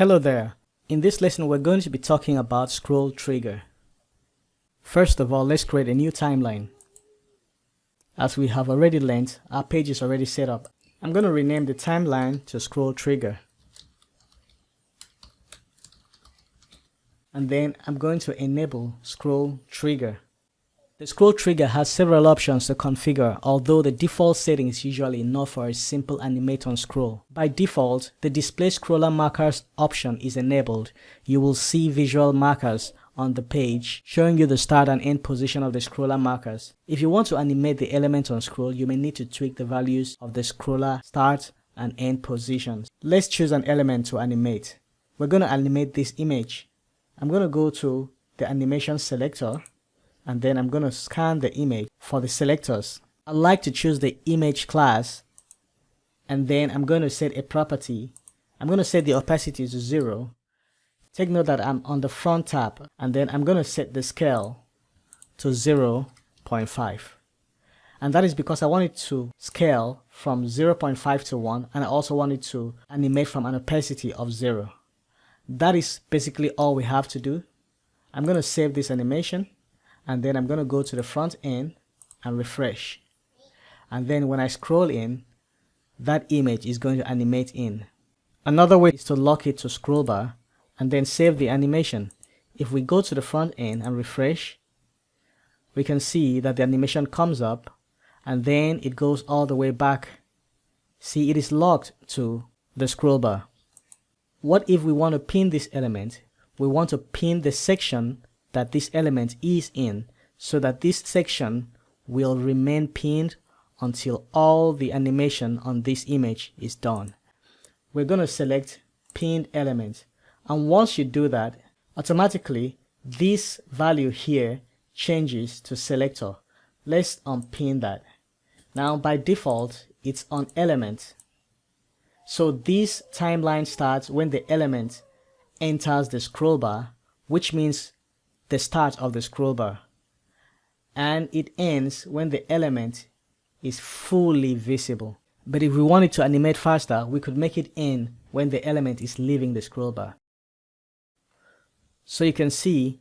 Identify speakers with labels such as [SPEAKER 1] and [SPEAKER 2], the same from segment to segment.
[SPEAKER 1] Hello there. In this lesson we're going to be talking about ScrollTrigger. First of all, let's create a new timeline. As we have already learned, our page is already set up. I'm going to rename the timeline to ScrollTrigger. And then I'm going to enable ScrollTrigger. The ScrollTrigger has several options to configure, although the default setting is usually enough for a simple animate on scroll. By default, the display scroller markers option is enabled. You will see visual markers on the page showing you the start and end position of the scroller markers. If you want to animate the element on scroll, you may need to tweak the values of the scroller start and end positions. Let's choose an element to animate. We're going to animate this image. I'm going to go to the animation selector, and then I'm going to scan the image for the selectors. I like to choose the image class, and then I'm going to set a property. I'm going to set the opacity to 0. Take note that I'm on the front tab, and then I'm going to set the scale to 0.5. And that is because I want it to scale from 0.5 to 1, and I also want it to animate from an opacity of 0. That is basically all we have to do. I'm going to save this animation, and then I'm going to go to the front end and refresh. And then when I scroll in, that image is going to animate in. Another way is to lock it to scroll bar and then save the animation. If we go to the front end and refresh, we can see that the animation comes up and then it goes all the way back. See, it is locked to the scroll bar. What if we want to pin this element? We want to pin the section that this element is in, so that this section will remain pinned until all the animation on this image is done. We're going to select pinned element, and once you do that, automatically this value here changes to selector. Let's unpin that. Now by default it's on element, so this timeline starts when the element enters the scroll bar, which means the start of the scroll bar, and it ends when the element is fully visible. But if we want it to animate faster, we could make it end when the element is leaving the scroll bar. So you can see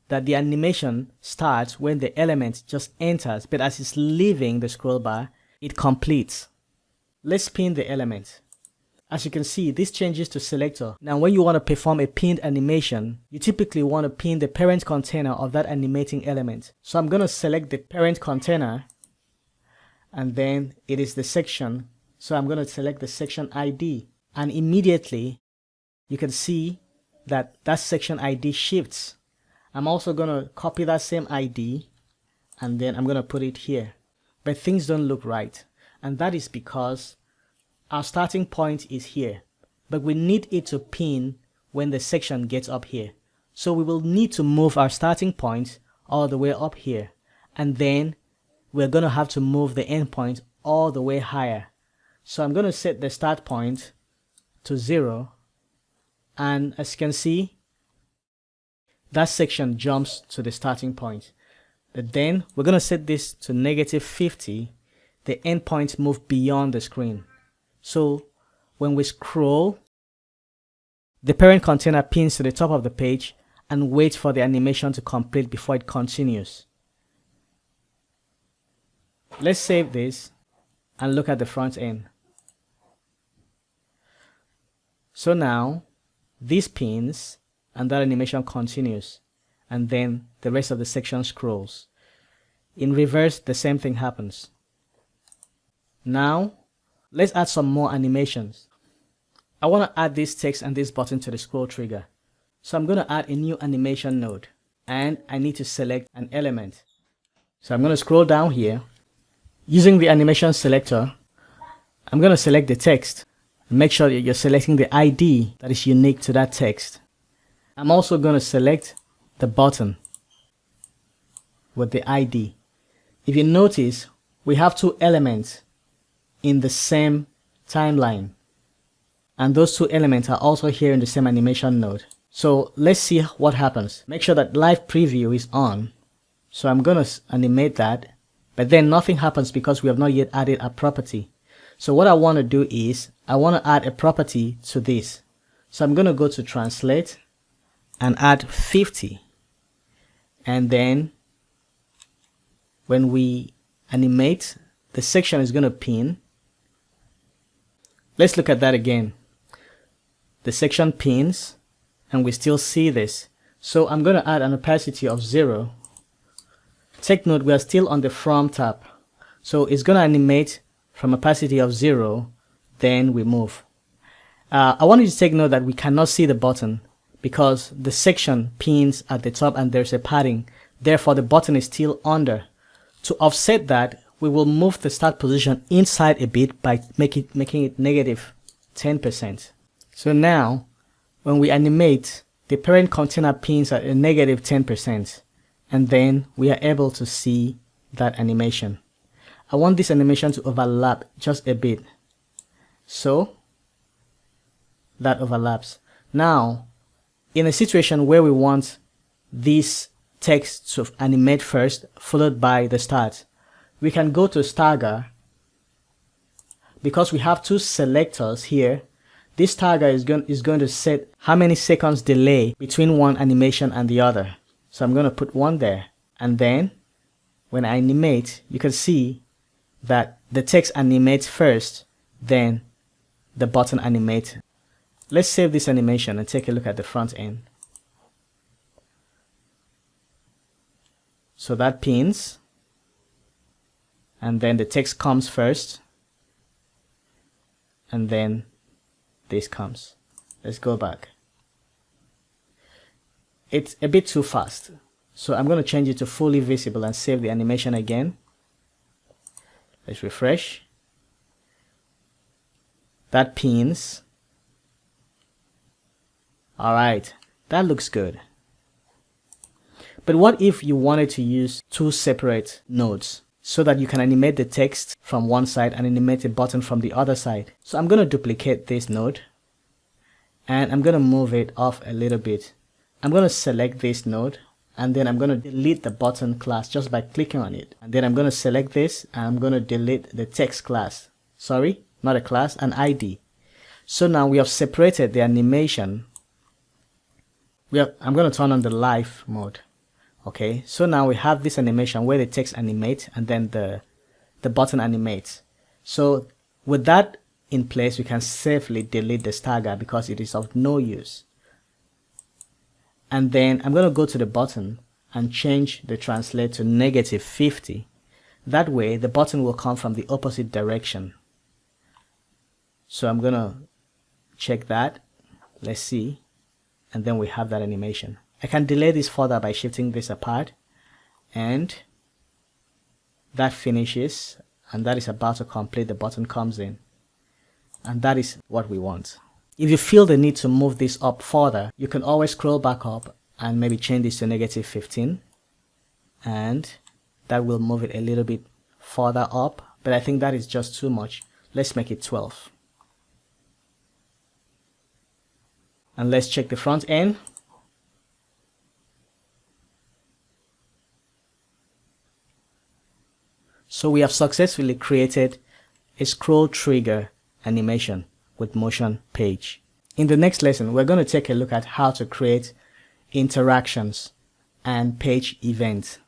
[SPEAKER 1] that the animation starts when the element just enters, but as it's leaving the scroll bar, it completes. Let's pin the element. As you can see, this changes to selector. Now when you want to perform a pinned animation, you typically want to pin the parent container of that animating element. So I'm going to select the parent container, and then it is the section. So I'm going to select the section ID, and immediately you can see that that section ID shifts. I'm also going to copy that same ID, and then I'm going to put it here. But things don't look right, and that is because our starting point is here, but we need it to pin when the section gets up here. So we will need to move our starting point all the way up here, and then we're going to have to move the end point all the way higher. So I'm going to set the start point to 0, and as you can see, that section jumps to the starting point. But then we're going to set this to -50. The end point moves beyond the screen. So when we scroll, the parent container pins to the top of the page and waits for the animation to complete before it continues. Let's save this and look at the front end. So now this pins and that animation continues, and then the rest of the section scrolls. In reverse, the same thing happens. Now let's add some more animations. I want to add this text and this button to the ScrollTrigger. So I'm going to add a new animation node, and I need to select an element. So I'm going to scroll down here. Using the animation selector, I'm going to select the text. Make sure that you're selecting the ID that is unique to that text. I'm also going to select the button with the ID. If you notice, we have two elements in the same timeline, and those two elements are also here in the same animation node. So let's see what happens. Make sure that live preview is on. So I'm going to animate that, but then nothing happens because we have not yet added a property. So what I want to do is I want to add a property to this. So I'm going to go to translate and add 50. And then when we animate, the section is going to pin. Let's look at that again. The section pins and we still see this. So I'm going to add an opacity of 0. Take note, we are still on the From tab. So it's going to animate from opacity of 0, then we move. I want you to take note that we cannot see the button because the section pins at the top and there's a padding. Therefore, the button is still under. To offset that, we will move the start position inside a bit by making it negative 10%. So now, when we animate, the parent container pins at a negative 10%, and then we are able to see that animation. I want this animation to overlap just a bit. So that overlaps. Now, in a situation where we want this text to animate first, followed by the start, we can go to Stagger. Because we have two selectors here, this Stagger is going to set how many seconds delay between one animation and the other. So I'm going to put 1 there. And then when I animate, you can see that the text animates first, then the button animates. Let's save this animation and take a look at the front end. So that pins, and then the text comes first, and then this comes. Let's go back. It's a bit too fast, so I'm going to change it to fully visible and save the animation again. Let's refresh. That pins. Alright, that looks good. But what if you wanted to use two separate nodes so that you can animate the text from one side and animate a button from the other side? So I'm going to duplicate this node and I'm going to move it off a little bit. I'm going to select this node and then I'm going to delete the button class just by clicking on it. And then I'm going to select this and I'm going to delete the text class. Sorry, not a class, an ID. So now we have separated the animation. I'm going to turn on the live mode. Okay, so now we have this animation where the text animates and then the button animates. So with that in place, we can safely delete the stagger because it is of no use. And then I'm going to go to the button and change the translate to -50. That way the button will come from the opposite direction. So I'm going to check that. Let's see. And then we have that animation. I can delay this further by shifting this apart, and that finishes, and that is about to complete. The button comes in, and that is what we want. If you feel the need to move this up further, you can always scroll back up and maybe change this to -15, and that will move it a little bit further up, but I think that is just too much. Let's make it 12. And let's check the front end. So we have successfully created a scroll trigger animation with MOTION.PAGE. In the next lesson, we're going to take a look at how to create interactions and page events.